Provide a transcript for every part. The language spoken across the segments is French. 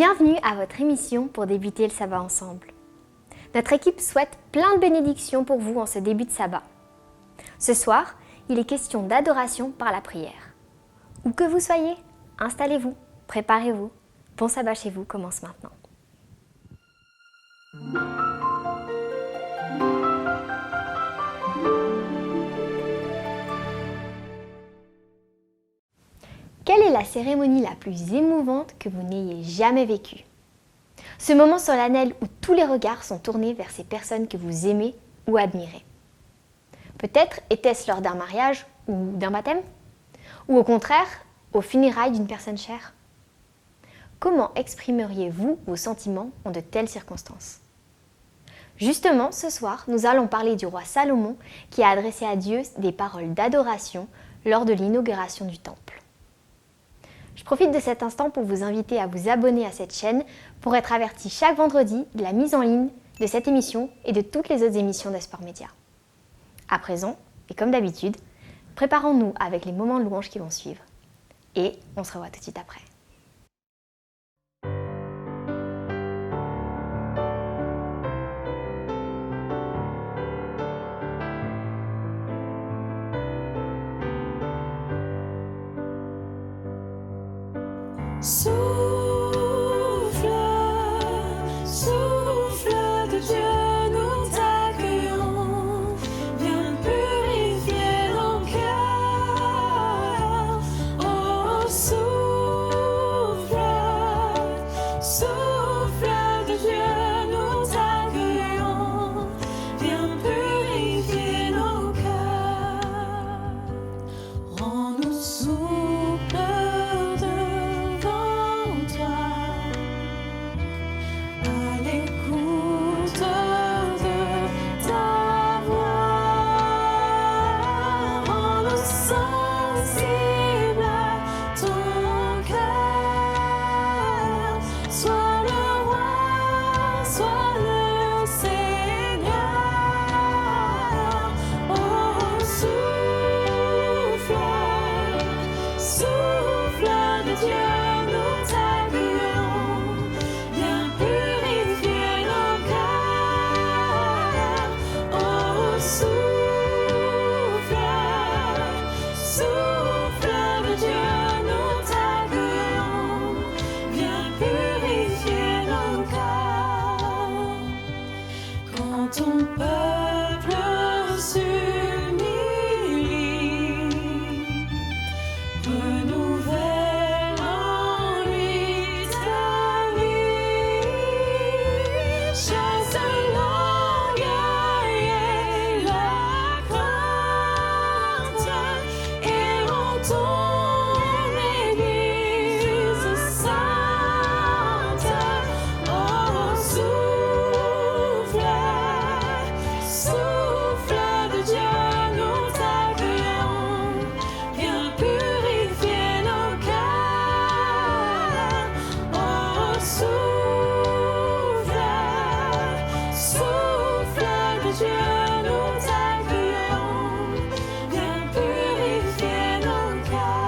Bienvenue à votre émission pour débuter le sabbat ensemble. Notre équipe souhaite plein de bénédictions pour vous en ce début de sabbat. Ce soir, il est question d'adoration par la prière. Où que vous soyez, installez-vous, préparez-vous. Bon sabbat chez vous commence maintenant. Quelle est la cérémonie la plus émouvante que vous n'ayez jamais vécue? Ce moment solennel où tous les regards sont tournés vers ces personnes que vous aimez ou admirez. Peut-être était-ce lors d'un mariage ou d'un baptême? Ou au contraire, aux funérailles d'une personne chère? Comment exprimeriez-vous vos sentiments en de telles circonstances? Justement, ce soir, nous allons parler du roi Salomon qui a adressé à Dieu des paroles d'adoration lors de l'inauguration du temple. Je profite de cet instant pour vous inviter à vous abonner à cette chaîne pour être averti chaque vendredi de la mise en ligne de cette émission et de toutes les autres émissions d'Esport Média. À présent, et comme d'habitude, préparons-nous avec les moments de louange qui vont suivre. Et on se revoit tout de suite après. Souffle, souffle de Dieu, nous t'accueillons, viens purifier nos cœurs. Oh, souffle, souffle de Dieu, nous t'accueillons, viens purifier nos cœurs. Rends-nous souples ton peuple s'humilie, renouvelle en lui ta vie, chasse l'orgueil et la crainte, et rends ton Église sainte. Oh, souffle de Dieu, nous t'accueillons, viens purifier nos cœurs. Oh, souffle, souffle de Dieu, nous t'accueillons, viens purifier nos cœurs.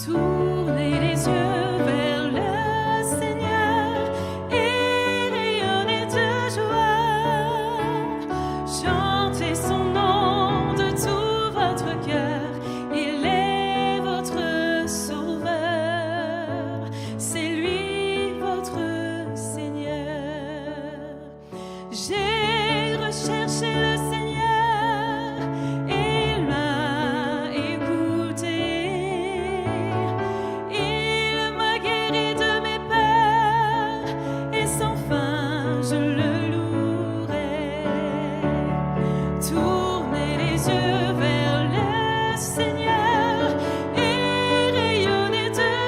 Tournez les yeux vers le Seigneur et rayonnez de joie. Chantez son nom de tout votre cœur. Il est votre sauveur. C'est lui votre Seigneur. J'ai recherché le Seigneur et il m'a écouté. Tournez les yeux vers le Seigneur et rayonnez de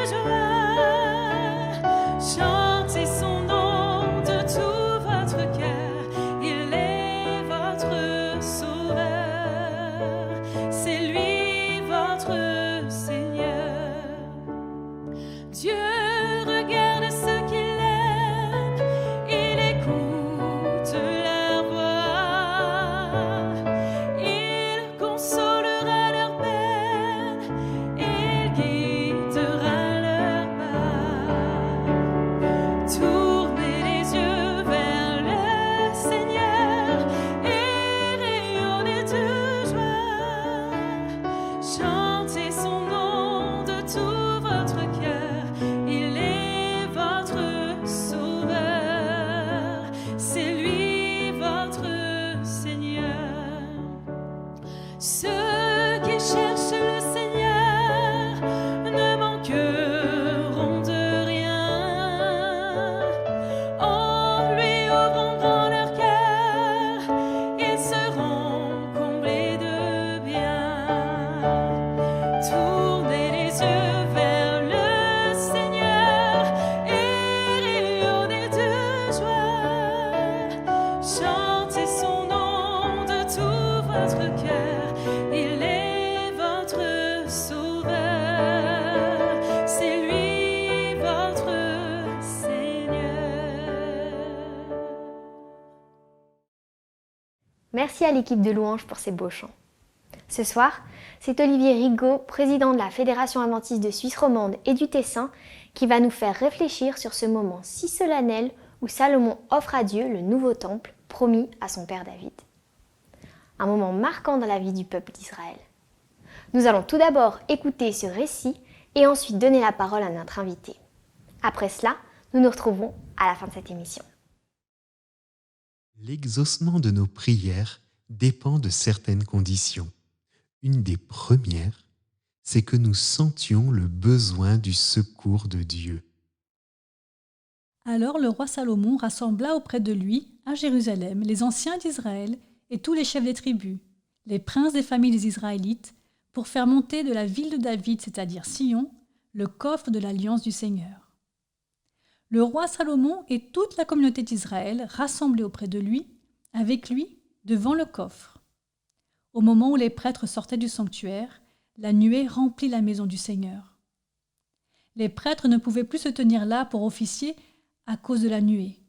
Merci à l'équipe de louanges pour ces beaux chants. Ce soir, c'est Olivier Rigaud, président de la Fédération adventiste de Suisse romande et du Tessin, qui va nous faire réfléchir sur ce moment si solennel où Salomon offre à Dieu le nouveau temple promis à son père David. Un moment marquant dans la vie du peuple d'Israël. Nous allons tout d'abord écouter ce récit et ensuite donner la parole à notre invité. Après cela, nous nous retrouvons à la fin de cette émission. L'exaucement de nos prières dépend de certaines conditions. Une des premières, c'est que nous sentions le besoin du secours de Dieu. Alors le roi Salomon rassembla auprès de lui, à Jérusalem, les anciens d'Israël et tous les chefs des tribus, les princes des familles des Israélites, pour faire monter de la ville de David, c'est-à-dire Sion, le coffre de l'alliance du Seigneur. Le roi Salomon et toute la communauté d'Israël rassemblés auprès de lui, avec lui, devant le coffre. Au moment où les prêtres sortaient du sanctuaire, la nuée remplit la maison du Seigneur. Les prêtres ne pouvaient plus se tenir là pour officier à cause de la nuée,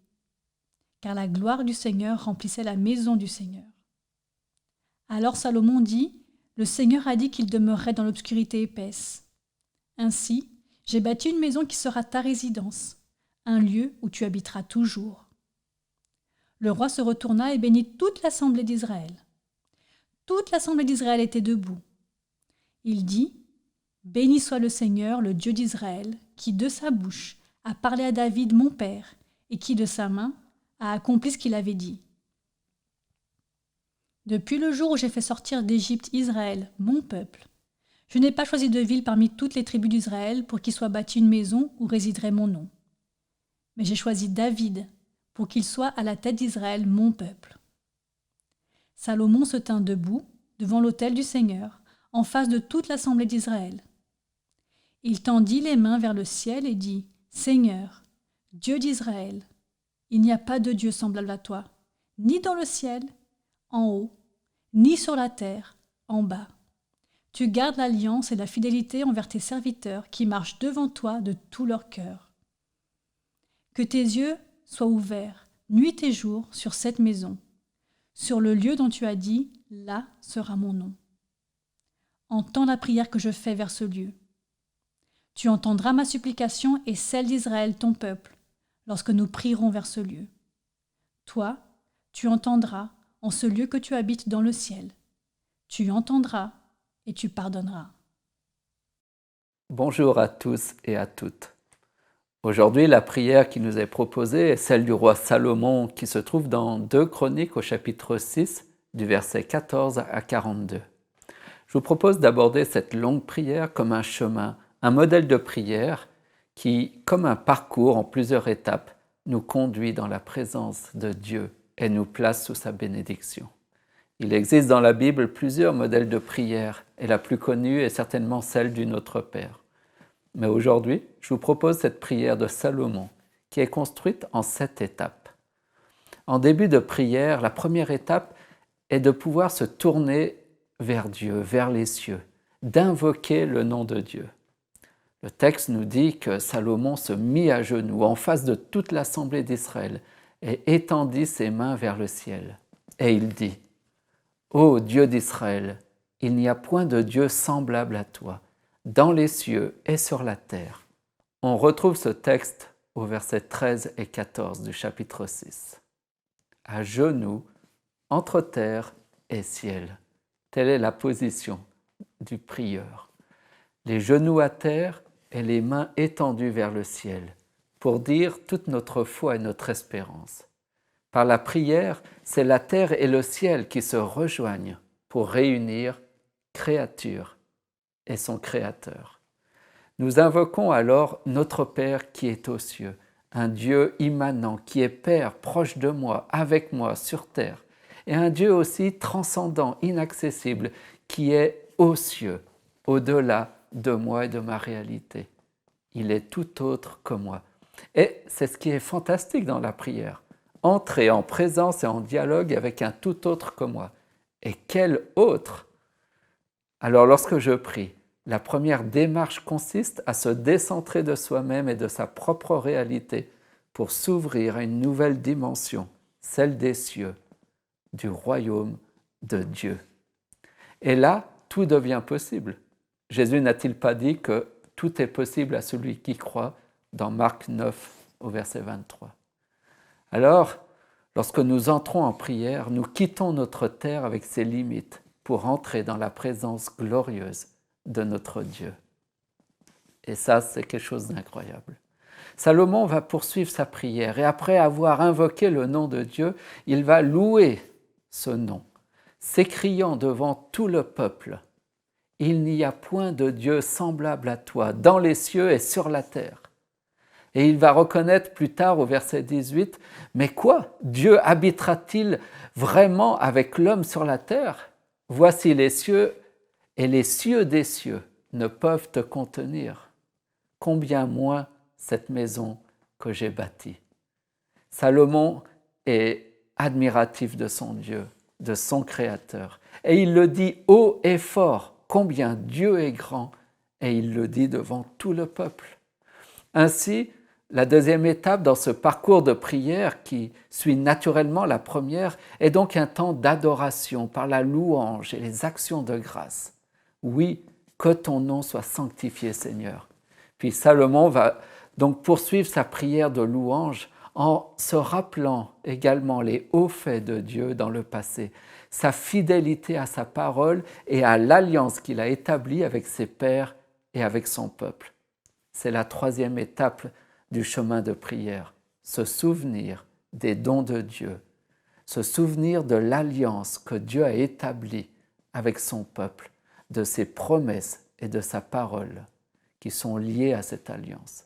car la gloire du Seigneur remplissait la maison du Seigneur. Alors Salomon dit, « Le Seigneur a dit qu'il demeurerait dans l'obscurité épaisse. Ainsi, j'ai bâti une maison qui sera ta résidence, un lieu où tu habiteras toujours. » Le roi se retourna et bénit toute l'assemblée d'Israël. Toute l'assemblée d'Israël était debout. Il dit, « Béni soit le Seigneur, le Dieu d'Israël, qui de sa bouche a parlé à David mon père, et qui de sa main a accompli ce qu'il avait dit. Depuis le jour où j'ai fait sortir d'Égypte Israël, mon peuple, je n'ai pas choisi de ville parmi toutes les tribus d'Israël pour qu'il soit bâtie une maison où résiderait mon nom. Mais j'ai choisi David pour qu'il soit à la tête d'Israël, mon peuple. » Salomon se tint debout devant l'autel du Seigneur, en face de toute l'assemblée d'Israël. Il tendit les mains vers le ciel et dit, « Seigneur, Dieu d'Israël, il n'y a pas de Dieu semblable à toi, ni dans le ciel, en haut, ni sur la terre, en bas. Tu gardes l'alliance et la fidélité envers tes serviteurs qui marchent devant toi de tout leur cœur. Que tes yeux soient ouverts, nuit et jour, sur cette maison, sur le lieu dont tu as dit, là sera mon nom. Entends la prière que je fais vers ce lieu. Tu entendras ma supplication et celle d'Israël, ton peuple, lorsque nous prierons vers ce lieu. Toi, tu entendras en ce lieu que tu habites dans le ciel. Tu entendras et tu pardonneras. » Bonjour à tous et à toutes. Aujourd'hui, la prière qui nous est proposée est celle du roi Salomon qui se trouve dans 2 Chroniques au chapitre 6, du verset 14 à 42. Je vous propose d'aborder cette longue prière comme un chemin, un modèle de prière qui, comme un parcours en plusieurs étapes, nous conduit dans la présence de Dieu et nous place sous sa bénédiction. Il existe dans la Bible plusieurs modèles de prière et la plus connue est certainement celle du Notre Père. Mais aujourd'hui, je vous propose cette prière de Salomon qui est construite en 7 étapes. En début de prière, la première étape est de pouvoir se tourner vers Dieu, vers les cieux, d'invoquer le nom de Dieu. Le texte nous dit que Salomon se mit à genoux en face de toute l'assemblée d'Israël et étendit ses mains vers le ciel. Et il dit, « Ô Dieu d'Israël, il n'y a point de Dieu semblable à toi, dans les cieux et sur la terre. » On retrouve ce texte au verset 13 et 14 du chapitre 6. À genoux, entre terre et ciel. Telle est la position du prieur. Les genoux à terre et les mains étendues vers le ciel, pour dire toute notre foi et notre espérance. Par la prière, c'est la terre et le ciel qui se rejoignent pour réunir créature et son Créateur. Nous invoquons alors notre Père qui est aux cieux, un Dieu immanent qui est Père proche de moi, avec moi sur terre, et un Dieu aussi transcendant, inaccessible, qui est aux cieux, au-delà de moi et de ma réalité. Il est tout autre que moi. Et c'est ce qui est fantastique dans la prière. Entrer en présence et en dialogue avec un tout autre que moi. Et quel autre? Alors lorsque je prie, la première démarche consiste à se décentrer de soi-même et de sa propre réalité pour s'ouvrir à une nouvelle dimension, celle des cieux, du royaume de Dieu. Et là, tout devient possible. Jésus n'a-t-il pas dit que tout est possible à celui qui croit dans Marc 9 au verset 23. Alors, lorsque nous entrons en prière, nous quittons notre terre avec ses limites pour entrer dans la présence glorieuse de notre Dieu. Et ça, c'est quelque chose d'incroyable. Salomon va poursuivre sa prière et après avoir invoqué le nom de Dieu, il va louer ce nom, s'écriant devant tout le peuple, « Il n'y a point de Dieu semblable à toi dans les cieux et sur la terre. » Et il va reconnaître plus tard au verset 18, « Mais quoi? Dieu habitera-t-il vraiment avec l'homme sur la terre? Voici les cieux et les cieux des cieux ne peuvent te contenir. Combien moins cette maison que j'ai bâtie. » Salomon est admiratif de son Dieu, de son Créateur. Et il le dit haut et fort, combien Dieu est grand, et il le dit devant tout le peuple. Ainsi, la deuxième étape dans ce parcours de prière qui suit naturellement la première est donc un temps d'adoration par la louange et les actions de grâce. Oui, que ton nom soit sanctifié, Seigneur. Puis Salomon va donc poursuivre sa prière de louange en se rappelant également les hauts faits de Dieu dans le passé, sa fidélité à sa parole et à l'alliance qu'il a établie avec ses pères et avec son peuple. C'est la troisième étape du chemin de prière, se souvenir des dons de Dieu, se souvenir de l'alliance que Dieu a établie avec son peuple, de ses promesses et de sa parole qui sont liées à cette alliance.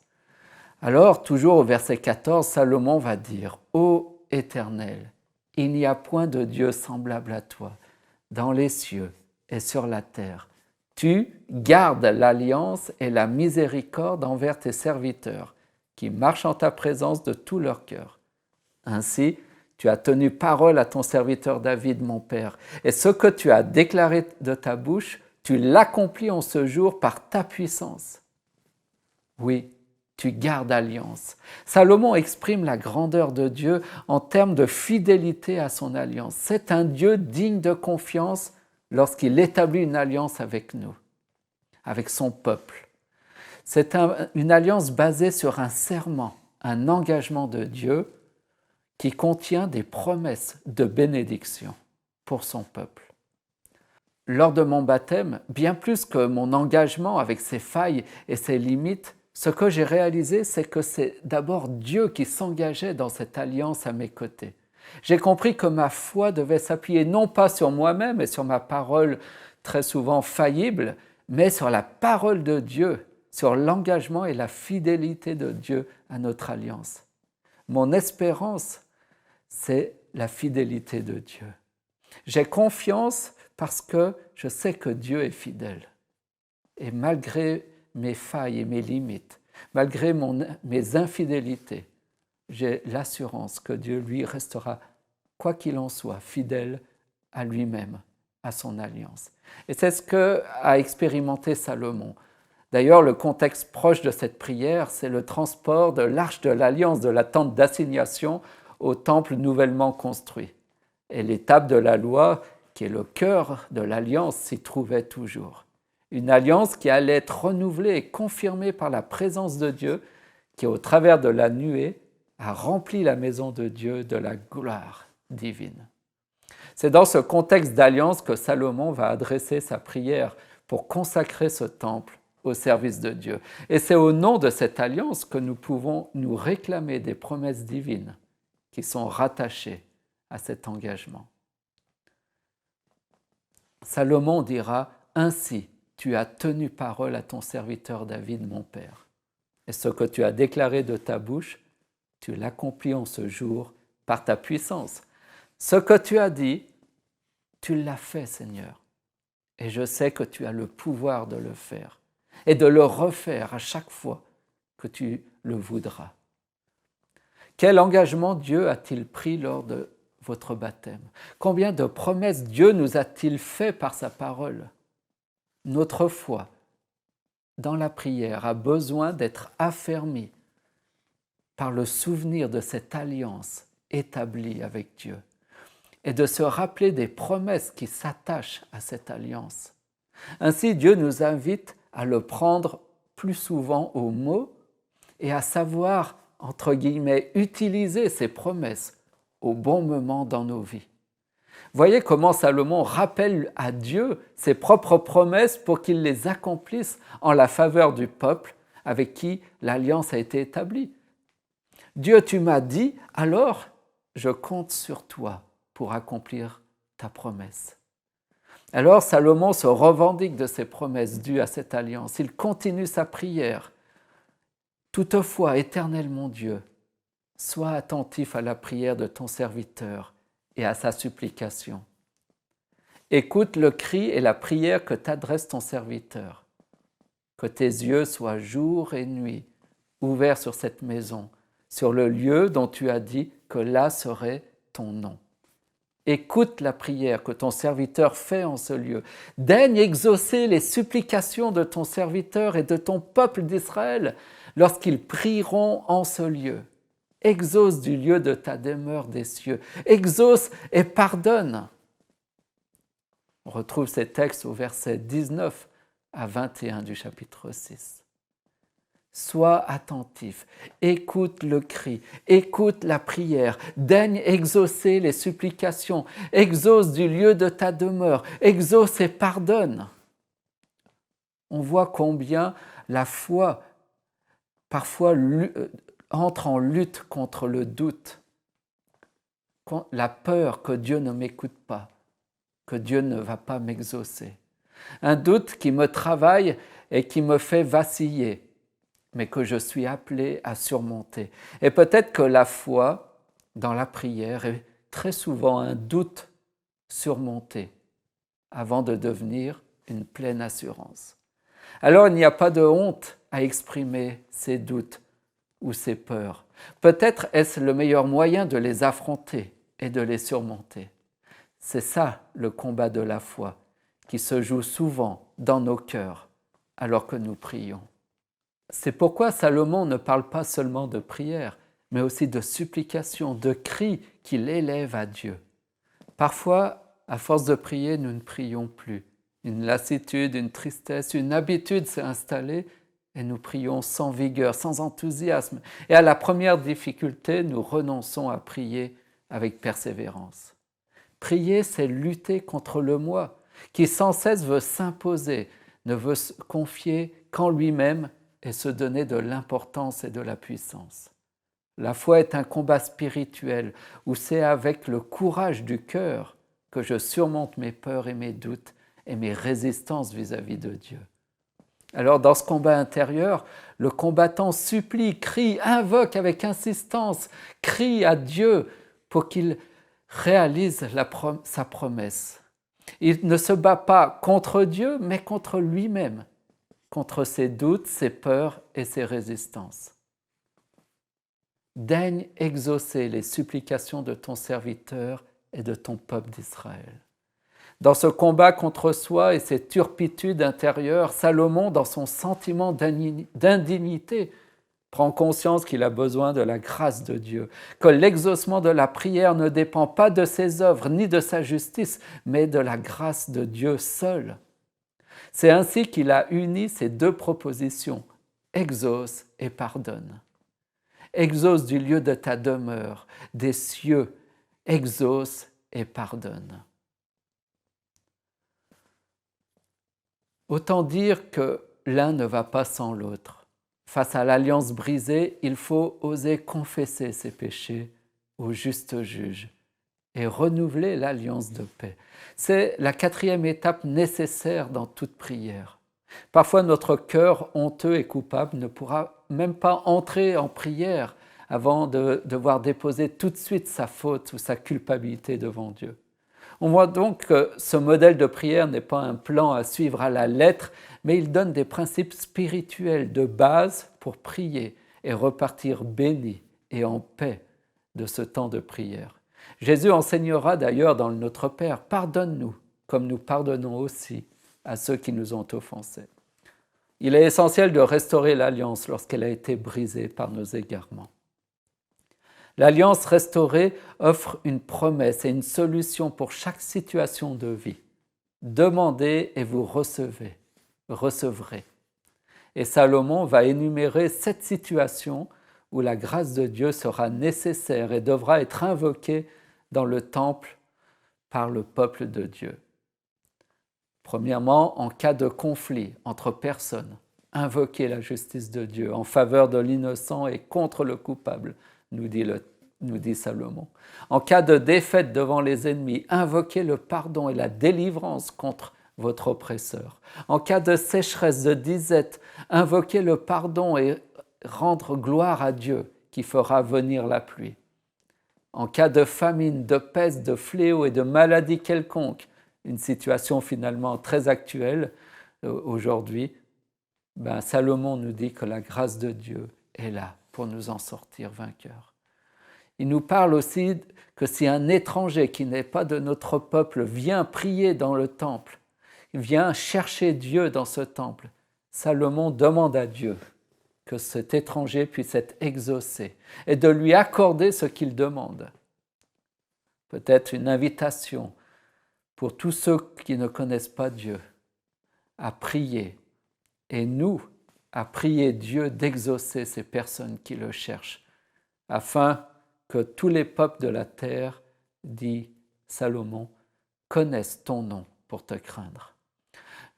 Alors, toujours au verset 14, Salomon va dire « Ô Éternel, il n'y a point de Dieu semblable à toi, dans les cieux et sur la terre. Tu gardes l'alliance et la miséricorde envers tes serviteurs, qui marchent en ta présence de tout leur cœur. Ainsi, tu as tenu parole à ton serviteur David, mon père, et ce que tu as déclaré de ta bouche, tu l'accomplis en ce jour par ta puissance. Oui, tu gardes alliance. » Salomon exprime la grandeur de Dieu en termes de fidélité à son alliance. C'est un Dieu digne de confiance lorsqu'il établit une alliance avec nous, avec son peuple. C'est une alliance basée sur un serment, un engagement de Dieu qui contient des promesses de bénédiction pour son peuple. Lors de mon baptême, bien plus que mon engagement avec ses failles et ses limites, ce que j'ai réalisé, c'est que c'est d'abord Dieu qui s'engageait dans cette alliance à mes côtés. J'ai compris que ma foi devait s'appuyer non pas sur moi-même et sur ma parole très souvent faillible, mais sur la parole de Dieu, sur l'engagement et la fidélité de Dieu à notre alliance. Mon espérance, c'est la fidélité de Dieu. J'ai confiance parce que je sais que Dieu est fidèle. Et malgré mes failles et mes limites, malgré mes infidélités, j'ai l'assurance que Dieu, lui, restera, quoi qu'il en soit, fidèle à lui-même, à son alliance. Et c'est ce qu'a expérimenté Salomon. D'ailleurs, le contexte proche de cette prière, c'est le transport de l'arche de l'Alliance, de la tente d'assignation, au temple nouvellement construit. Et l'étape de la loi, qui est le cœur de l'Alliance, s'y trouvait toujours. Une alliance qui allait être renouvelée et confirmée par la présence de Dieu, qui, au travers de la nuée, a rempli la maison de Dieu de la gloire divine. C'est dans ce contexte d'alliance que Salomon va adresser sa prière pour consacrer ce temple au service de Dieu. Et c'est au nom de cette alliance que nous pouvons nous réclamer des promesses divines qui sont rattachées à cet engagement. Salomon dira « Ainsi, tu as tenu parole à ton serviteur David, mon père. Et ce que tu as déclaré de ta bouche, tu l'accomplis en ce jour par ta puissance. Ce que tu as dit, tu l'as fait, Seigneur. Et je sais que tu as le pouvoir de le faire et de le refaire à chaque fois que tu le voudras. » Quel engagement Dieu a-t-il pris lors de votre baptême? Combien de promesses Dieu nous a-t-il fait par sa parole? Notre foi dans la prière a besoin d'être affermie par le souvenir de cette alliance établie avec Dieu. et de se rappeler des promesses qui s'attachent à cette alliance. Ainsi, Dieu nous invite à le prendre plus souvent au mot et à savoir, entre guillemets, utiliser ces promesses au bon moment dans nos vies. Voyez comment Salomon rappelle à Dieu ses propres promesses pour qu'il les accomplisse en la faveur du peuple avec qui l'alliance a été établie. Dieu, tu m'as dit, alors je compte sur toi pour accomplir ta promesse. Alors Salomon se revendique de ses promesses dues à cette alliance. Il continue sa prière. Toutefois, éternel mon Dieu, sois attentif à la prière de ton serviteur et à sa supplication. Écoute le cri et la prière que t'adresse ton serviteur. Que tes yeux soient jour et nuit ouverts sur cette maison, sur le lieu dont tu as dit que là serait ton nom. Écoute la prière que ton serviteur fait en ce lieu. Daigne exaucer les supplications de ton serviteur et de ton peuple d'Israël lorsqu'ils prieront en ce lieu. Exauce du lieu de ta demeure des cieux. Exauce et pardonne. On retrouve ces textes au verset 19 à 21 du chapitre 6. Sois attentif, écoute le cri, écoute la prière, daigne exaucer les supplications, exauce du lieu de ta demeure, exauce et pardonne. On voit combien la foi parfois entre en lutte contre le doute, la peur que Dieu ne m'écoute pas, que Dieu ne va pas m'exaucer. Un doute qui me travaille et qui me fait vaciller, mais que je suis appelé à surmonter. Et peut-être que la foi dans la prière est très souvent un doute surmonté avant de devenir une pleine assurance. Alors il n'y a pas de honte à exprimer ces doutes ou ces peurs. Peut-être est-ce le meilleur moyen de les affronter et de les surmonter. C'est ça le combat de la foi qui se joue souvent dans nos cœurs alors que nous prions. C'est pourquoi Salomon ne parle pas seulement de prière, mais aussi de supplication, de cris qu'il élève à Dieu. Parfois, à force de prier, nous ne prions plus. Une lassitude, une tristesse, une habitude s'est installée et nous prions sans vigueur, sans enthousiasme. Et à la première difficulté, nous renonçons à prier avec persévérance. Prier, c'est lutter contre le moi, qui sans cesse veut s'imposer, ne veut se confier qu'en lui-même et se donner de l'importance et de la puissance. La foi est un combat spirituel où c'est avec le courage du cœur que je surmonte mes peurs et mes doutes et mes résistances vis-à-vis de Dieu. Alors dans ce combat intérieur, le combattant supplie, crie, invoque avec insistance, crie à Dieu pour qu'il réalise sa promesse. Il ne se bat pas contre Dieu, mais contre lui-même, contre ses doutes, ses peurs et ses résistances. Daigne exaucer les supplications de ton serviteur et de ton peuple d'Israël. Dans ce combat contre soi et ses turpitudes intérieures, Salomon, dans son sentiment d'indignité, prend conscience qu'il a besoin de la grâce de Dieu, que l'exaucement de la prière ne dépend pas de ses œuvres ni de sa justice, mais de la grâce de Dieu seul. C'est ainsi qu'il a uni ces deux propositions, exauce et pardonne. Exauce du lieu de ta demeure, des cieux, exauce et pardonne. Autant dire que l'un ne va pas sans l'autre. Face à l'alliance brisée, il faut oser confesser ses péchés au juste juge et renouveler l'alliance de paix. C'est la 4e étape nécessaire dans toute prière. Parfois, notre cœur honteux et coupable ne pourra même pas entrer en prière avant de devoir déposer tout de suite sa faute ou sa culpabilité devant Dieu. On voit donc que ce modèle de prière n'est pas un plan à suivre à la lettre, mais il donne des principes spirituels de base pour prier et repartir béni et en paix de ce temps de prière. Jésus enseignera d'ailleurs dans le Notre Père, « Pardonne-nous, comme nous pardonnons aussi à ceux qui nous ont offensés. » Il est essentiel de restaurer l'alliance lorsqu'elle a été brisée par nos égarements. L'Alliance restaurée offre une promesse et une solution pour chaque situation de vie. Demandez et vous recevrez. Et Salomon va énumérer 7 situations où la grâce de Dieu sera nécessaire et devra être invoquée dans le temple par le peuple de Dieu. Premièrement, en cas de conflit entre personnes, invoquez la justice de Dieu en faveur de l'innocent et contre le coupable, nous dit Salomon. En cas de défaite devant les ennemis, invoquez le pardon et la délivrance contre votre oppresseur. En cas de sécheresse, de disette, invoquez le pardon et rendre gloire à Dieu qui fera venir la pluie. En cas de famine, de peste, de fléau et de maladie quelconque, une situation finalement très actuelle aujourd'hui, Salomon nous dit que la grâce de Dieu est là pour nous en sortir vainqueurs. Il nous parle aussi que si un étranger qui n'est pas de notre peuple vient prier dans le temple, vient chercher Dieu dans ce temple, Salomon demande à Dieu que cet étranger puisse être exaucé et de lui accorder ce qu'il demande. Peut-être une invitation pour tous ceux qui ne connaissent pas Dieu à prier et nous à prier Dieu d'exaucer ces personnes qui le cherchent afin que tous les peuples de la terre, dit Salomon, connaissent ton nom pour te craindre.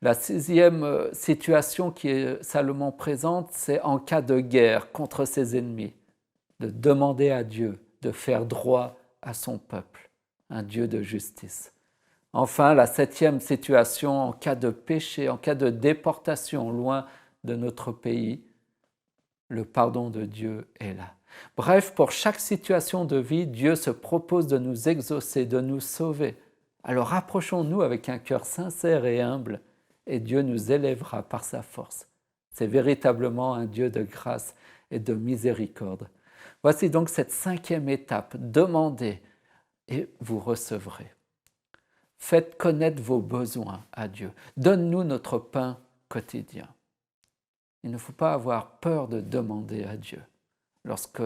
La 6e situation que Salomon présente, c'est en cas de guerre contre ses ennemis, de demander à Dieu de faire droit à son peuple, un Dieu de justice. Enfin, la 7e situation, en cas de péché, en cas de déportation loin de notre pays, le pardon de Dieu est là. Bref, pour chaque situation de vie, Dieu se propose de nous exaucer, de nous sauver. Alors rapprochons-nous avec un cœur sincère et humble, et Dieu nous élèvera par sa force. C'est véritablement un Dieu de grâce et de miséricorde. Voici donc cette 5e étape, demandez et vous recevrez. Faites connaître vos besoins à Dieu. Donne-nous notre pain quotidien. Il ne faut pas avoir peur de demander à Dieu lorsque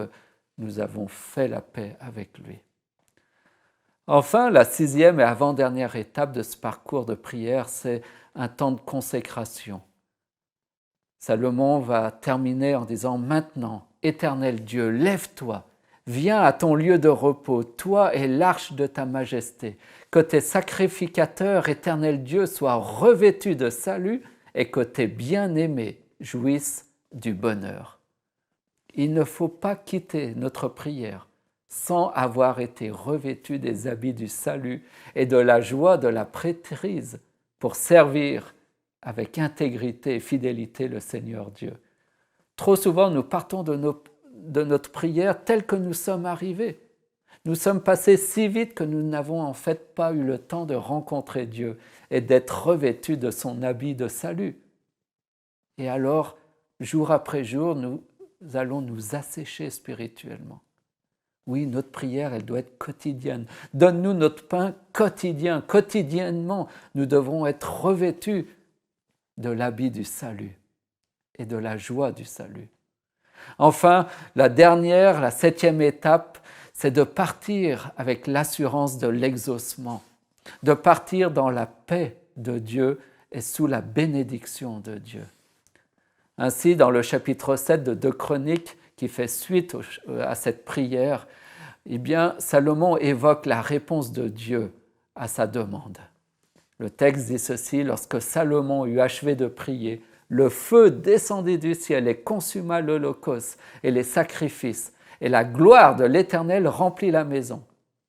nous avons fait la paix avec lui. Enfin, la 6e et avant-dernière étape de ce parcours de prière, c'est un temps de consécration. Salomon va terminer en disant « Maintenant, éternel Dieu, lève-toi, viens à ton lieu de repos, toi et l'arche de ta majesté, que tes sacrificateurs, éternel Dieu, soient revêtus de salut et que tes bien-aimés jouissent du bonheur. » Il ne faut pas quitter notre prière sans avoir été revêtus des habits du salut et de la joie de la prêtrise pour servir avec intégrité et fidélité le Seigneur Dieu. Trop souvent, nous partons de notre prière telle que nous sommes arrivés. Nous sommes passés si vite que nous n'avons en fait pas eu le temps de rencontrer Dieu et d'être revêtus de son habit de salut. Et alors, jour après jour, nous allons nous assécher spirituellement. Oui, notre prière, elle doit être quotidienne. Donne-nous notre pain quotidien. Quotidiennement, nous devrons être revêtus de l'habit du salut et de la joie du salut. Enfin, la 7e étape, c'est de partir avec l'assurance de l'exaucement, de partir dans la paix de Dieu et sous la bénédiction de Dieu. Ainsi, dans le chapitre 7 de 2 Chroniques, qui fait suite à cette prière, Salomon évoque la réponse de Dieu à sa demande. Le texte dit ceci: lorsque Salomon eut achevé de prier, le feu descendit du ciel et consuma l'holocauste et les sacrifices, et la gloire de l'Éternel remplit la maison.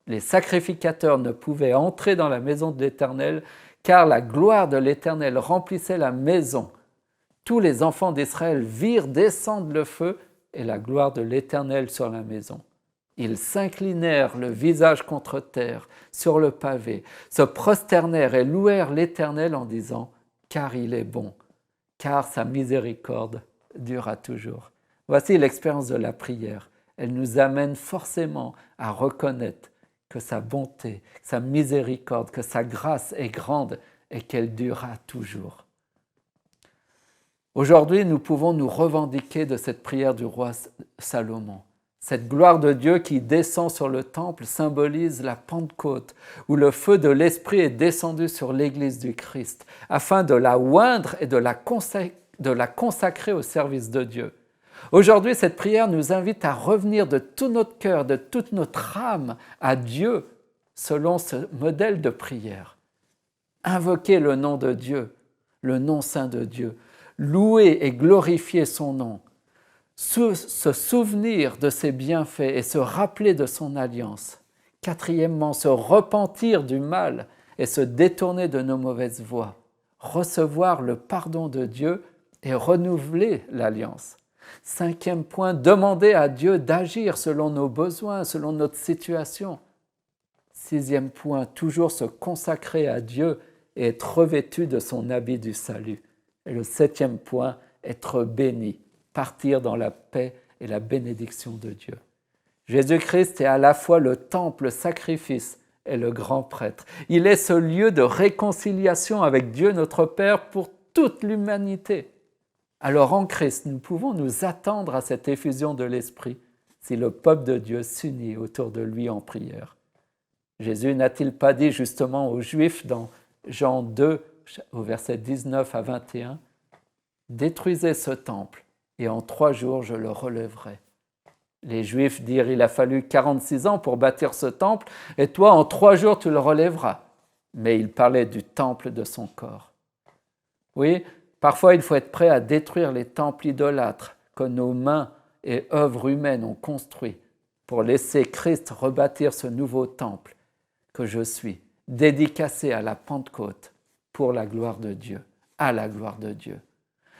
Les sacrificateurs ne pouvaient entrer dans la maison de l'Éternel, car la gloire de l'Éternel remplissait la maison. Tous les enfants d'Israël virent descendre le feu et la gloire de l'Éternel sur la maison. Ils s'inclinèrent le visage contre terre, sur le pavé, se prosternèrent et louèrent l'Éternel en disant « Car il est bon, car sa miséricorde durera toujours. » Voici l'expérience de la prière. Elle nous amène forcément à reconnaître que sa bonté, sa miséricorde, que sa grâce est grande et qu'elle durera toujours. Aujourd'hui, nous pouvons nous revendiquer de cette prière du roi Salomon. Cette gloire de Dieu qui descend sur le temple symbolise la Pentecôte, où le feu de l'Esprit est descendu sur l'Église du Christ, afin de la oindre et de la consacrer au service de Dieu. Aujourd'hui, cette prière nous invite à revenir de tout notre cœur, de toute notre âme à Dieu, selon ce modèle de prière. Invoquer le nom de Dieu, le nom saint de Dieu, louer et glorifier son nom, se souvenir de ses bienfaits et se rappeler de son alliance. Quatrièmement, se repentir du mal et se détourner de nos mauvaises voies, recevoir le pardon de Dieu et renouveler l'alliance. Cinquième point, demander à Dieu d'agir selon nos besoins, selon notre situation. Sixième point, toujours se consacrer à Dieu et être revêtu de son habit du salut. Et le septième point, être béni, partir dans la paix et la bénédiction de Dieu. Jésus-Christ est à la fois le temple, le sacrifice et le grand prêtre. Il est ce lieu de réconciliation avec Dieu notre Père pour toute l'humanité. Alors en Christ, nous pouvons nous attendre à cette effusion de l'Esprit si le peuple de Dieu s'unit autour de lui en prière. Jésus n'a-t-il pas dit justement aux Juifs dans Jean 2, au verset 19 à 21, « Détruisez ce temple, et en 3 jours je le relèverai. » Les Juifs dirent « Il a fallu 46 ans pour bâtir ce temple, et toi en 3 jours tu le relèveras. » Mais il parlait du temple de son corps. Oui, parfois il faut être prêt à détruire les temples idolâtres que nos mains et œuvres humaines ont construits pour laisser Christ rebâtir ce nouveau temple que je suis, dédicacé à la Pentecôte pour la gloire de Dieu, à la gloire de Dieu.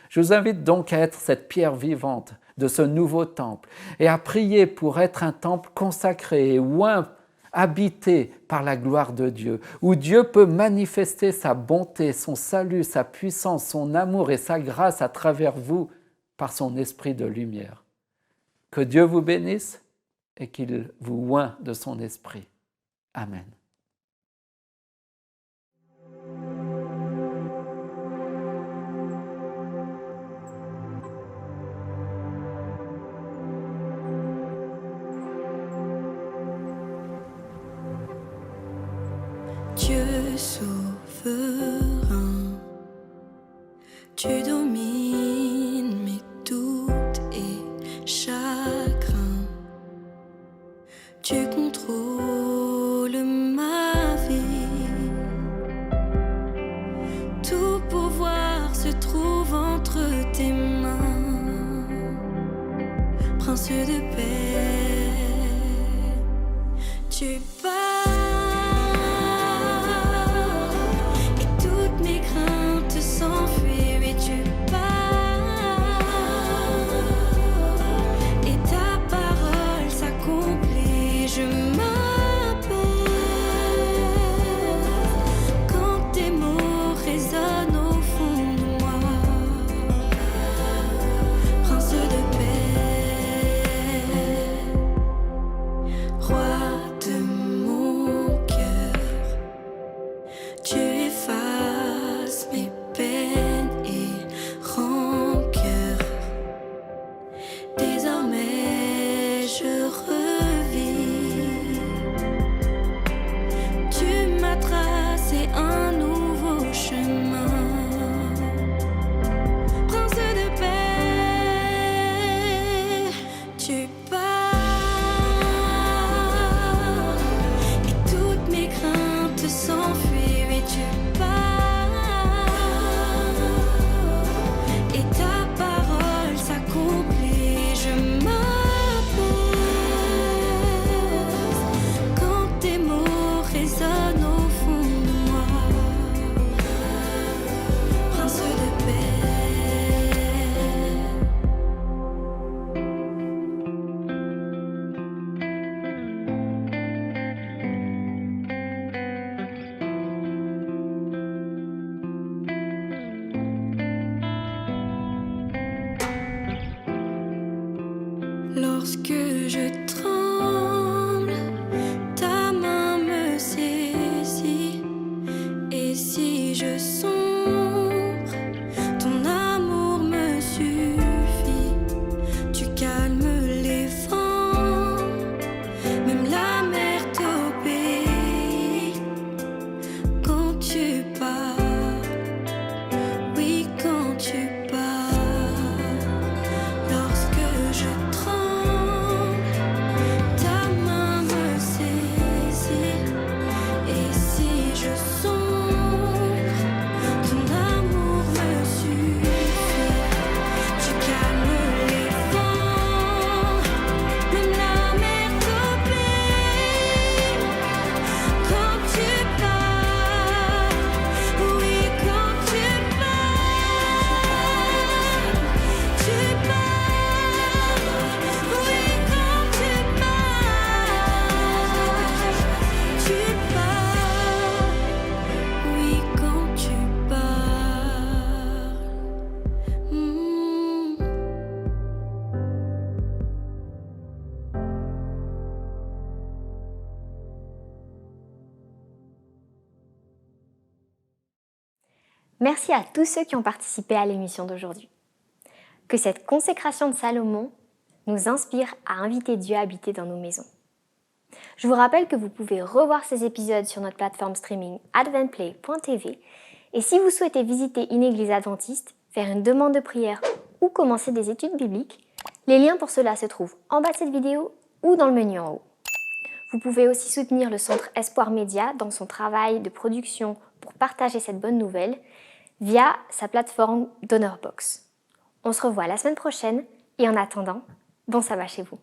Je vous invite donc à être cette pierre vivante de ce nouveau temple et à prier pour être un temple consacré et oint, habité par la gloire de Dieu, où Dieu peut manifester sa bonté, son salut, sa puissance, son amour et sa grâce à travers vous par son esprit de lumière. Que Dieu vous bénisse et qu'il vous oint de son esprit. Amen. Dieu souverain, tu domines mes doutes et chagrins. Tu contrôles ma vie. Tout pouvoir se trouve entre tes mains. Prince de paix, tu pars. Lorsque je tremble, ta main me saisit. Et si je sombre, ton amour me suffit. Tu calmes les vents Merci à tous ceux qui ont participé à l'émission d'aujourd'hui. Que cette consécration de Salomon nous inspire à inviter Dieu à habiter dans nos maisons. Je vous rappelle que vous pouvez revoir ces épisodes sur notre plateforme streaming adventplay.tv et si vous souhaitez visiter une église adventiste, faire une demande de prière ou commencer des études bibliques, les liens pour cela se trouvent en bas de cette vidéo ou dans le menu en haut. Vous pouvez aussi soutenir le Centre Espoir Média dans son travail de production pour partager cette bonne nouvelle via sa plateforme DonorBox. On se revoit la semaine prochaine et en attendant, bon sabbat chez vous.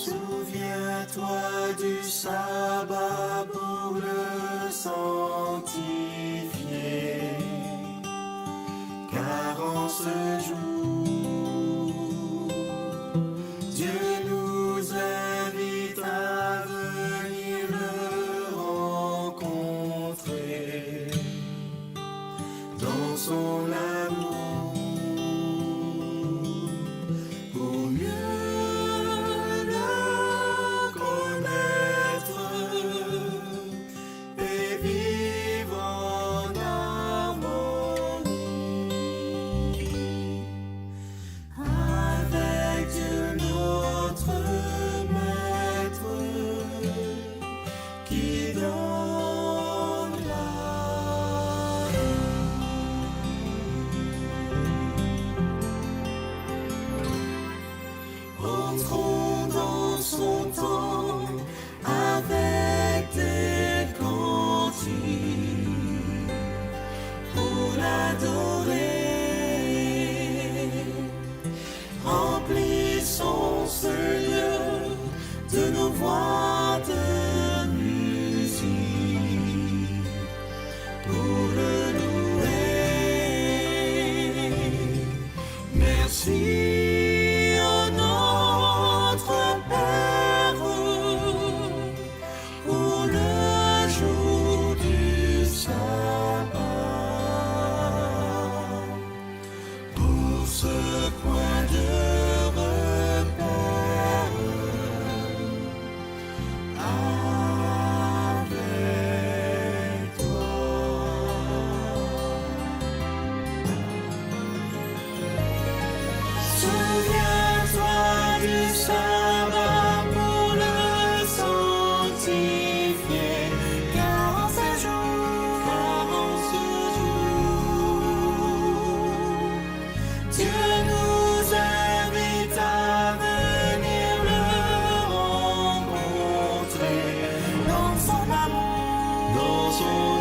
Souviens-toi du sabbat pour le sanctifier, car en ce jour, Dieu nous invite à venir le rencontrer dans son amour pour mieux voix de musique pour le louer. Merci à notre Père pour le jour du sabbat, pour ce point de Souviens-toi du sabbat pour le sanctifier, car en ce jour, Dieu nous invite à venir le rencontrer dans son amour, dans son